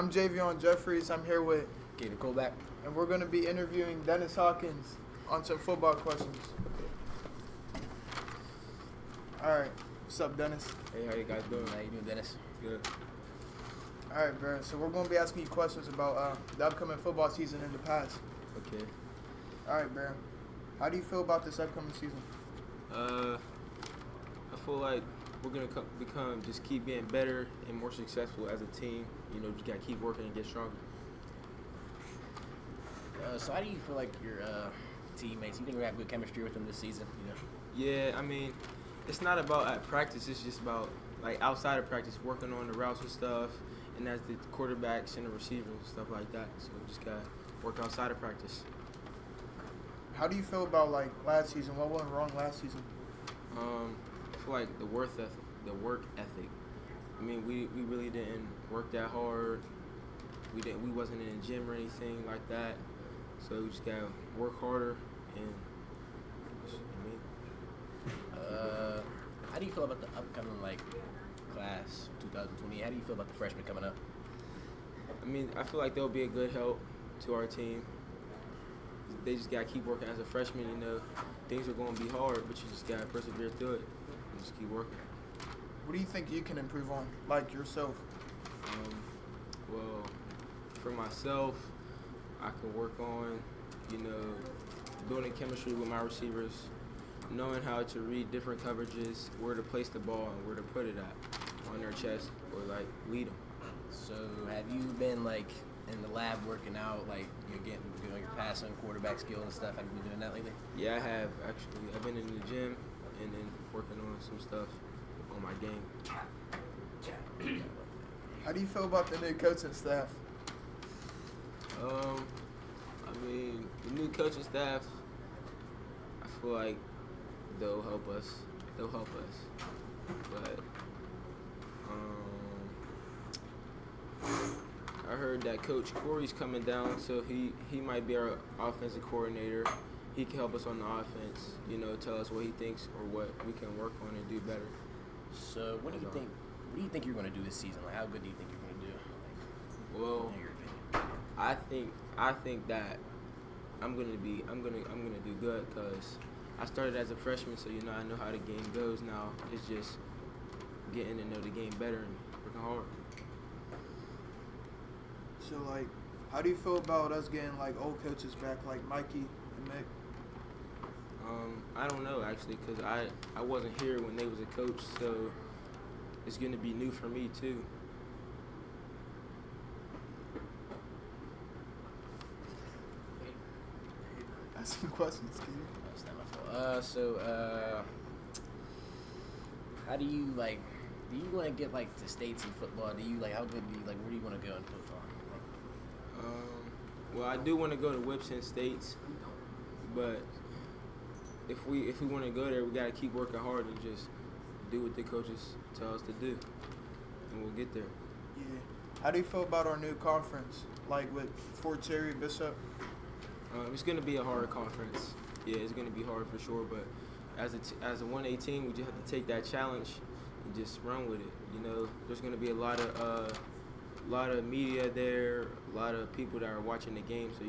I'm Jefferies. I'm here with Kayden, Kolbeck. and we're going to be interviewing Dennis Hawkins on some football questions. All right. What's up, Dennis? Hey, how you guys doing? How you doing, Dennis? Good. All right, bro. So we're going to be asking you questions about the upcoming football season in the past. Okay. All right, bro. How do you feel about this upcoming season? I feel like we're gonna just keep getting better and more successful as a team. You know, just gotta keep working and get stronger. So how do you feel like your teammates? You think we have good chemistry with them this season? You know. Yeah, I mean, it's not about at practice. It's just about like outside of practice, working on the routes and stuff, and that's the quarterbacks and the receivers and stuff like that. So we just gotta work outside of practice. How do you feel about like last season? What went wrong last season? I feel like the work ethic. I mean, we really didn't work that hard. We wasn't in the gym or anything like that. So we just gotta work harder and. How do you feel about the upcoming class 2020? How do you feel about the freshmen coming up? I mean, I feel like they'll be a good help to our team. They just gotta keep working as a freshman. You know, things are gonna be hard, but you just gotta persevere through it and just keep working. What do you think you can improve on, like yourself? Well, for myself, I can work on, building chemistry with my receivers, knowing how to read different coverages, where to place the ball and where to put it at on their chest or lead them. So have you been in the lab working out, you're getting doing your passing, quarterback skill and stuff? Have you been doing that lately? Yeah, I have actually. I've been in the gym and then working on some stuff on my game. How do you feel about the new coaching staff? I mean, the new coaching staff, I feel like they'll help us. But I heard that Coach Corey's coming down, so he might be our offensive coordinator. He can help us on the offense, tell us what he thinks or what we can work on and do better. So what do you think? What do you think you're going to do this season? How good do you think you're going to do? Well, in your opinion? I think that I'm gonna do good because I started as a freshman, so I know how the game goes now. It's just getting to know the game better and working hard. So how do you feel about us getting old coaches back, like Mikey and Mick? I don't know actually, because I wasn't here when they was a coach, so it's gonna be new for me too. Ask some questions, Kayden. That's not my fault. How do you do you want to get to states in football? Do you how good do you where do you want to go in football? Well, I do want to go to Whips and States, but if we want to go there, we gotta keep working hard and just do what the coaches tell us to do, and we'll get there. Yeah. How do you feel about our new conference, with Fort Cherry, Bishop? It's gonna be a hard conference. Yeah, it's gonna be hard for sure. But as a 1A team, we just have to take that challenge and just run with it. There's gonna be a lot of media there, a lot of people that are watching the game. So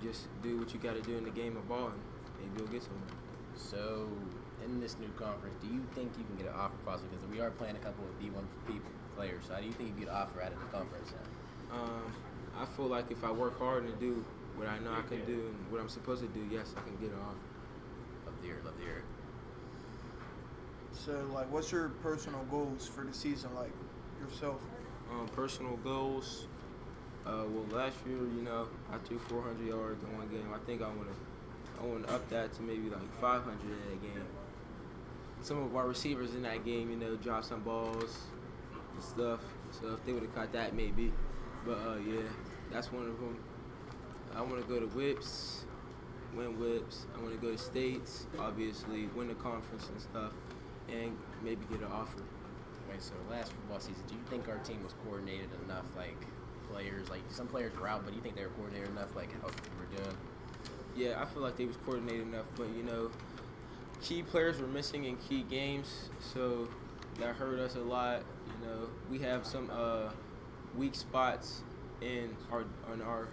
just do what you got to do in the game of ball, and maybe you'll get somewhere. So in this new conference, do you think you can get an offer possibly? Because we are playing a couple of D1 players. So how do you think you get an offer out of the conference? I feel like if I work hard and do what I know I can do and what I'm supposed to do, yes, I can get an offer. Love to hear it. So, what's your personal goals for the season, yourself? Personal goals. Well, last year, I threw 400 yards in one game. I think I want to up that to maybe 500 in that game. Some of our receivers in that game, dropped some balls and stuff. So if they would have caught that, maybe. But yeah, that's one of them. I want to go to Whips, win Whips. I want to go to States, obviously, win the conference and stuff, and maybe get an offer. Okay, so last football season, do you think our team was coordinated enough? Players, some players were out, but do you think they were coordinated enough? How we were doing? Yeah, I feel like they was coordinated enough, but key players were missing in key games, so that hurt us a lot. We have some weak spots in our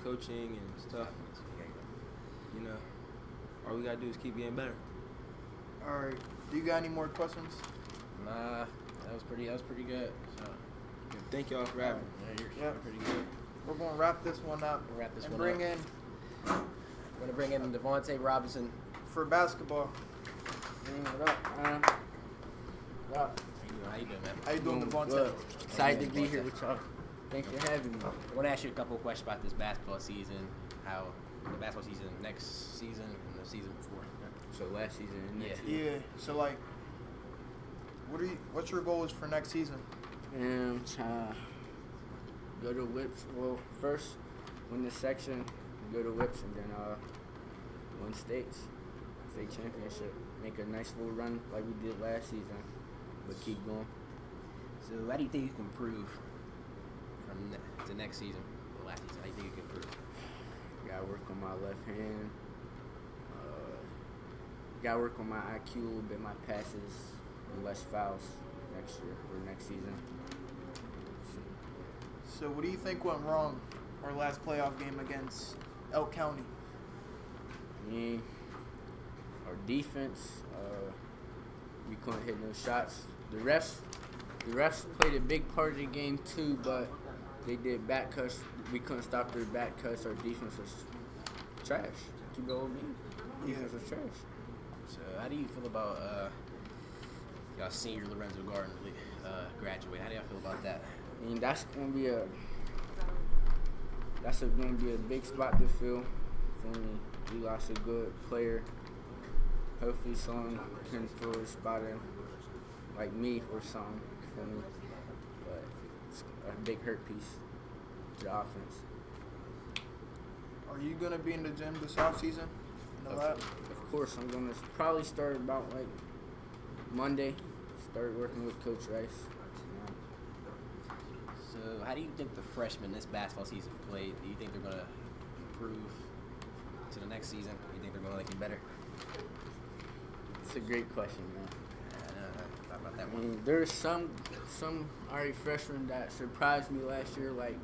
coaching and stuff. You know, all we gotta do is keep getting better. All right. Do you got any more questions? Nah, that was pretty good. So, Thank y'all for having me. yeah, you're pretty good. We're gonna wrap this one up. We'll wrap this and one bring up. in We're gonna bring in Devontae Robinson. for basketball. What up? What up? How you doing, man? How you doing, Devontae? Good. Excited to be here with y'all. Thanks for having me. I want to ask you a couple of questions about this basketball season. How the basketball season next season and the season before. So last season and next Yeah. Yeah. So like, what's your goals for next season? And go to Whips. Well, first win the section, go to Whips, and then win states, state championship. Make a nice little run like we did last season, but keep going. So how do you think you can improve from to next season, or last season? How do you think you can improve? Gotta work on my left hand. Gotta work on my IQ a little bit, my passes, and less fouls next year or next season. So what do you think went wrong our last playoff game against Elk County? I mean, our defense, we couldn't hit no shots. The refs played a big part of the game too, but they did back cuts. We couldn't stop their back cuts. Our defense was trash. Keep it old me. Defense was trash. So how do you feel about y'all senior Lorenzo Garden graduate? How do y'all feel about that? I mean, that's gonna be a big spot to fill for me. We lost a good player. Hopefully someone can fill a spot in, like me or something for me. But it's a big hurt piece to the offense. Are you gonna be in the gym this off season? In the lab? Of course, I'm gonna probably start about like Monday. Start working with Coach Rice. So how do you think the freshmen this basketball season played? Do you think they're gonna improve to the next season? Do you think they're gonna like it better? It's a great question, man. I thought about that I one. mean, there's some already freshmen that surprised me last year, like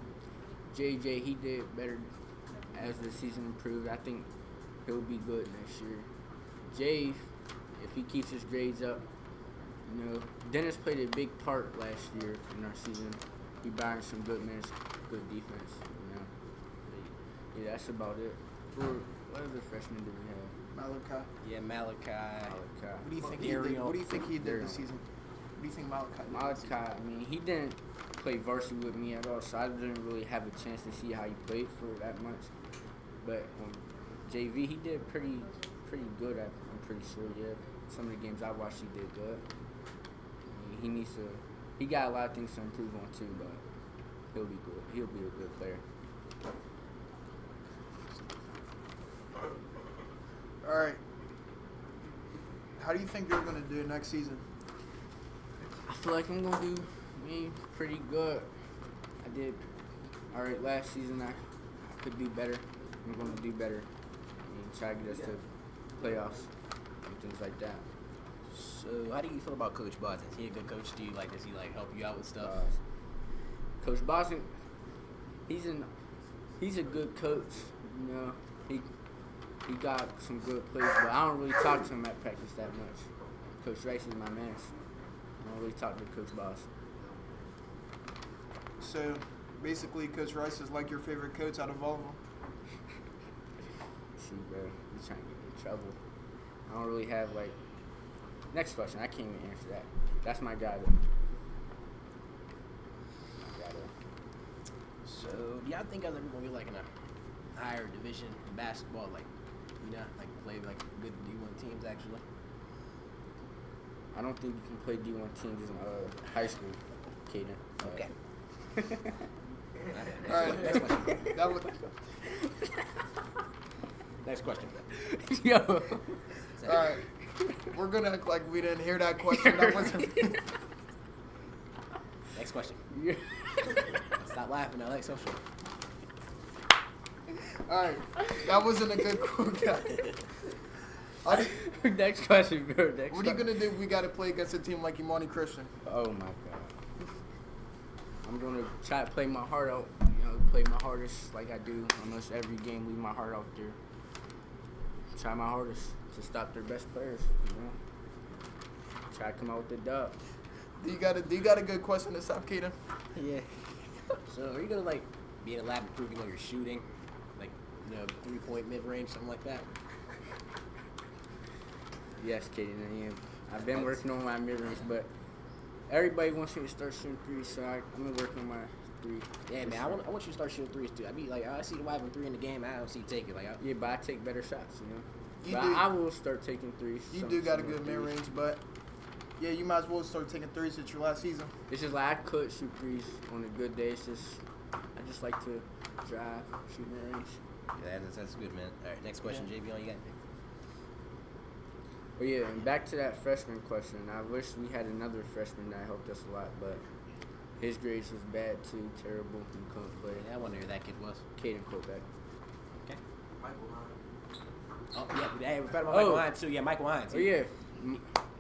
JJ. He did better as the season improved. I think he'll be good next year. Jay, if he keeps his grades up, you know, Dennis played a big part last year in our season. He buying some good minutes, good defense, you know. But, yeah, that's about it. What other freshmen do we have? Malachi. Yeah, Malachi. What do you think Garry. he did? What do you think he did Garry. this season? What do you think Malachi did? Malachi, I mean, he didn't play varsity with me at all, so I didn't really have a chance to see how he played for that much. But JV, he did pretty good. I'm pretty sure. Yeah, some of the games I watched, he did good. I mean, he got a lot of things to improve on too, but he'll be good. He'll be a good player. All right. How do you think you're gonna do next season? I feel like I'm gonna do pretty good. I did all right last season. I could do better. I'm gonna do better. I mean, try to get us to playoffs and things like that. So how do you feel about Coach Boston? Is he a good coach? Do you like? Does he like help you out with stuff? Coach Boston, he's a good coach. You know, he got some good plays, but I don't really talk to him at practice that much. Coach Rice is my man. I don't really talk to Coach Boston. So, basically, Coach Rice is like your favorite coach out of all of them. See, bro, he's trying to get me in trouble. I don't really have like. Next question. I can't even answer that. That's my guy though. So do y'all think y'all ever gonna be like in a higher division in basketball, like like play like good D1 teams actually? I don't think you can play D1 teams in high school, Kayden. Okay. All right. Next question. That was, Next question. Yo. all right. We're gonna act like we didn't hear that question. That wasn't. Next question. Stop laughing. I like social. All right. That wasn't a good quote, guys. Next question, bro. What are you gonna do if we gotta play against a team like Imani Christian? Oh my god. I'm gonna try to play my heart out. Play my hardest like I do almost every game. Leave my heart out there. Try my hardest to stop their best players. Try to come out with the dub. Do you got a good question to stop, Kayden? Yeah. So are you gonna like be in a lab improving on your shooting, like 3-point mid range, something like that? Yes, Kayden, I am. I've been working on my mid-range, but everybody wants me to start shooting threes, so I'm gonna work on my three. Yeah, man, I want you to start shooting threes too. I be like, I see the wide open 3 in the game, I don't see you take it. Yeah, but I take better shots, You But do. I will start taking threes. You do got a good mid range, but yeah, you might as well start taking threes at your last season. It's just like I could shoot threes on a good day. It's just I just like to drive, shoot mid-range. Yeah, that's good, man. All right, next question, JB, you got? But yeah, and back to that freshman question. I wish we had another freshman that helped us a lot, but his grades was bad too, terrible. He couldn't play. Yeah, I wonder who that kid was. Kayden Kolbeck. Okay. Oh yeah, hey, we forgot about Michael Hines too. Yeah, Michael Hines. Oh yeah,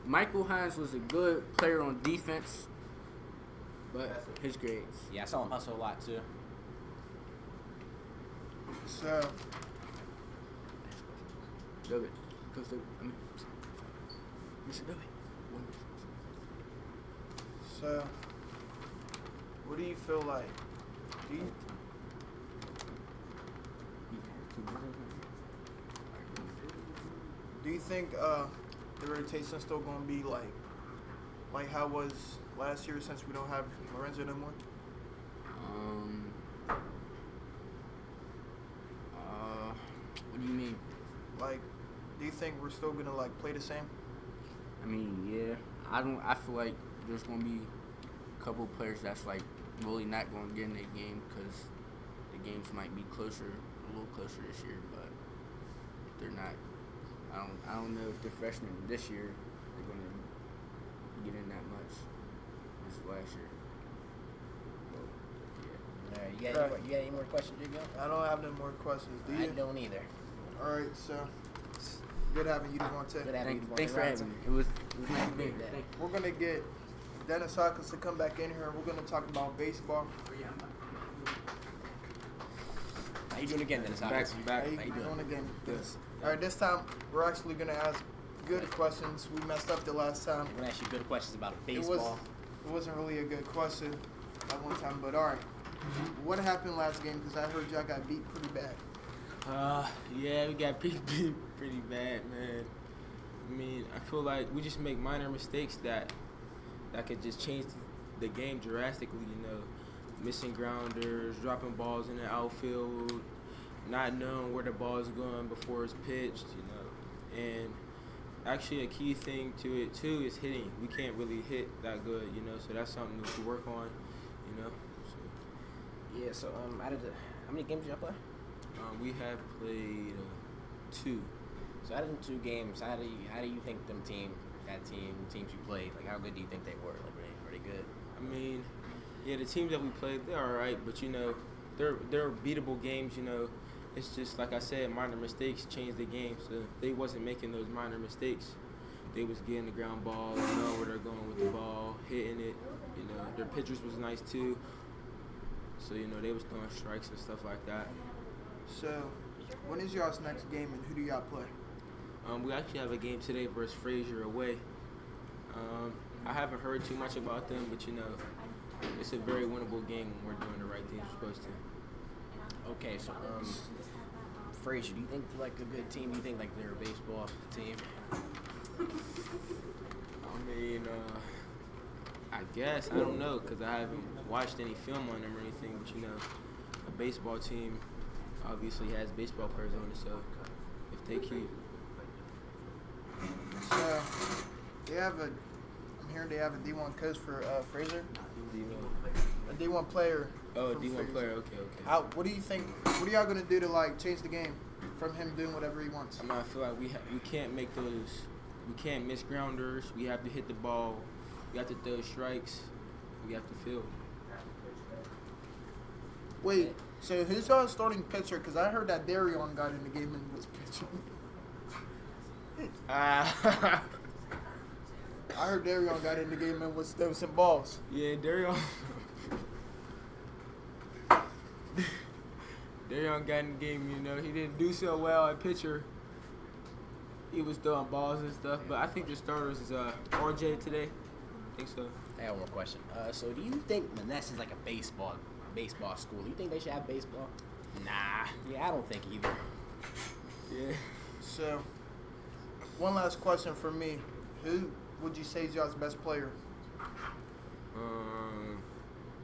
Michael Hines was a good player on defense, but his grades. Yeah, I saw him hustle a lot too. So, Love it. Mr. Billy. so, what do you feel like? Do you think the rotation's still gonna be like how it was last year since we don't have Lorenzo no more? What do you mean? Like, do you think we're still gonna like play the same? I mean, yeah. I feel like there's gonna be a couple players that's like really not gonna get in that game because the games might be a little closer this year, but they're not. I don't know if the freshmen this year are gonna get in that much as last year. But, All right, you got any more questions, JB? I don't have no more questions. Do you? I don't either. All right, so good having you, Devontae. Good having you, Devontae. Thanks for having me. It was nice being here. We're gonna get Dennis Hawkins to come back in here. We're gonna talk about baseball. How you doing again, Dennis? I'm back. How you How you doing? doing again? All right, this time we're actually gonna ask good questions. We messed up the last time. I'm gonna ask you good questions about baseball. It wasn't really a good question at one time, but all right. What happened last game? Because I heard y'all got beat pretty bad. Yeah, we got beat pretty bad, man. I mean, I feel like we just make minor mistakes that could just change the game drastically, Missing grounders, dropping balls in the outfield, not knowing where the ball is going before it's pitched, And actually a key thing to it, too, is hitting. We can't really hit that good, so that's something we should work on, So. Yeah, so how many games did y'all play? We have played 2. So out of the 2 games, how do you think teams you played, like how good do you think they were? Like were they good? I mean, yeah, the teams that we played, they're all right, but they're beatable games. It's just like I said, minor mistakes change the game. So they wasn't making those minor mistakes. They was getting the ground ball, know where they're going with the ball, hitting it. Their pitchers was nice too. So they was throwing strikes and stuff like that. So, when is y'all's next game and who do y'all play? We actually have a game today versus Frazier away. I haven't heard too much about them, but it's a very winnable game when we're doing the right things we're supposed to. Okay, so Frazier, do you think they're like a good team? Do you think like they're a baseball team? I mean, I guess I don't know because I haven't watched any film on them or anything. But a baseball team obviously has baseball players on it, so if they keep. So, I'm hearing they have a D1 coach for Fraser. A D1 player. Oh, from D1 Fraser. player. Okay. What do you think? What are y'all gonna do to like change the game from him doing whatever he wants? I mean, I feel like we can't make those. We can't miss grounders. We have to hit the ball. We have to throw strikes. We have to field. Wait, so who's y'all starting pitcher? Because I heard that Darion got in the game and was pitching. Ah. I heard Darion got in the game and was throwing some balls. Yeah, Dario. Darion got in the game, you know. He didn't do so well at pitcher. He was throwing balls and stuff. But I think the starters is RJ today. I think so. I got one more question. So do you think Monessen's like a baseball school? Do you think they should have baseball? Nah. Yeah, I don't think either. Yeah. So, one last question for me. Who would you say is y'all's best player?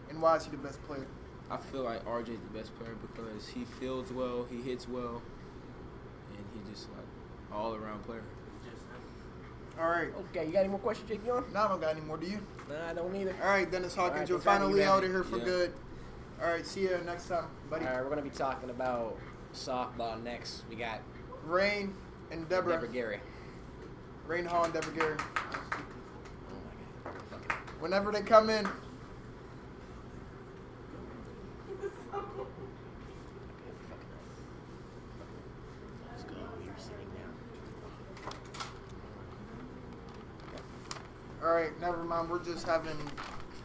And why is he the best player? I feel like RJ is the best player because he fields well, he hits well, and he just like all around player. All right. Okay, you got any more questions, Jake? No, I don't got any more. Do you? Nah, I don't either. All right, Dennis Hawkins, All right, you're thanks for having finally me, out man. of here for Yeah. good. All right, see you next time, buddy. All right, we're gonna be talking about softball next. We got Rain and Deborah. Garry. Rain Hall and Deborah Garry. Oh my God. Fucking. Whenever they come in, Let's go. You're sitting down. all right, never mind. We're just having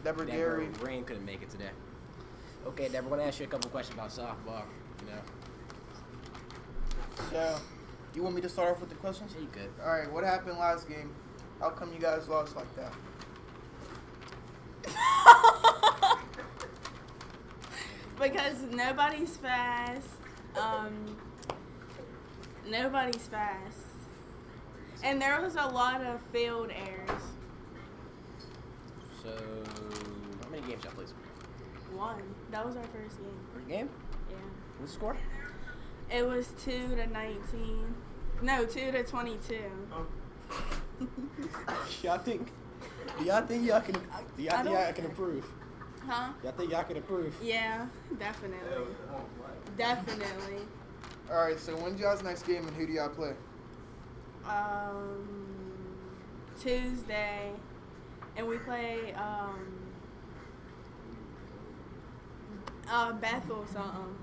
Deborah Garry. Rain couldn't make it today. Okay, Deborah, we're gonna ask you a couple questions about softball. You know. So, you want me to start off with the questions? Yeah, you could. All right, what happened last game? How come you guys lost like that? Because nobody's fast. Nobody's fast. And there was a lot of field errors. So, how many games y'all played? One. That was our first game. First game? Yeah. What's the score? It was 2-19. No, 2-22. Y'all think? Do y'all think y'all can? Do y'all I think don't- y'all can improve? Huh? Y'all think y'all can improve? Yeah, definitely. Definitely. All right, so when's y'all's next game and who do y'all play? Tuesday. And we play Bethel something.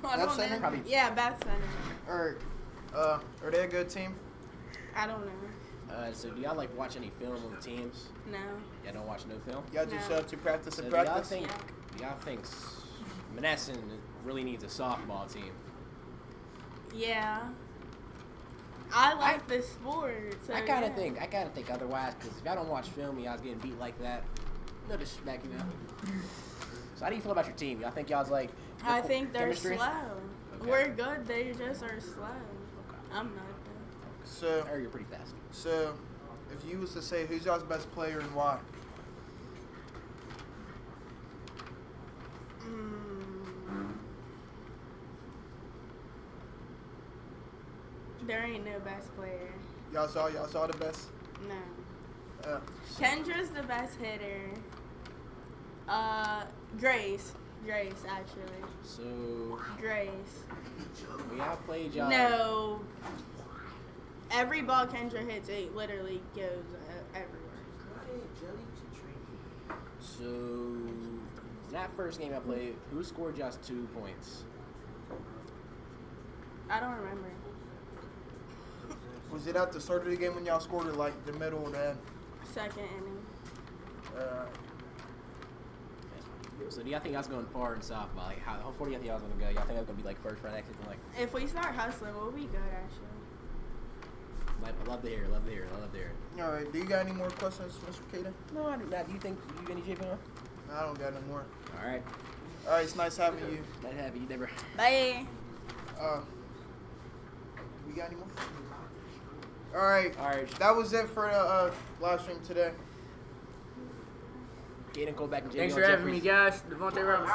I Beth don't Center? know. Probably- Yeah, Beth Center. All right, are they a good team? I don't know. So do y'all like watch any film on the teams? No. Y'all don't watch no film? Y'all just No. show up to practice So and do y'all practice? think? Yeah. Do y'all think Monessen really needs a softball team? Yeah. I like the sport. So I kind yeah. of think otherwise, because if y'all don't watch film and y'all's getting beat like that, no disrespect, you know. So how do you feel about your team? Y'all think y'all's like? I think they're chemistry? slow. Okay. We're good. They just are slow. Okay. I'm not though. So, Or you're pretty fast. so if you was to say who's y'all's best player and why? There ain't no best player. Y'all saw the best. No. Kendra's the best hitter. Grace actually. So Grace. when y'all played y'all. No. Every ball Kendra hits, it literally goes everywhere. So that first game I played, who scored y'all's 2 points? I don't remember. Was it at the start of the game when y'all scored it, like the middle or the end? Second inning. So do y'all think y'all's going far in softball? Like how far do y'all think y'all's gonna go? Y'all think that's gonna be like first round exit? Like, If we start hustling, we'll be good actually. I love to hear it. All right, do you got any more questions, Mr. Kayden? No, I do not. Do you think you got any JP on? No, I don't got no more. All right. All right, it's nice having you. Nice to have you, Deborah. Bye. We got any more? All right. All right. That was it for the live stream today. Kayden, Kolbeck, and JP Thanks on for having me, Jefferies. guys. Devontae Robinson.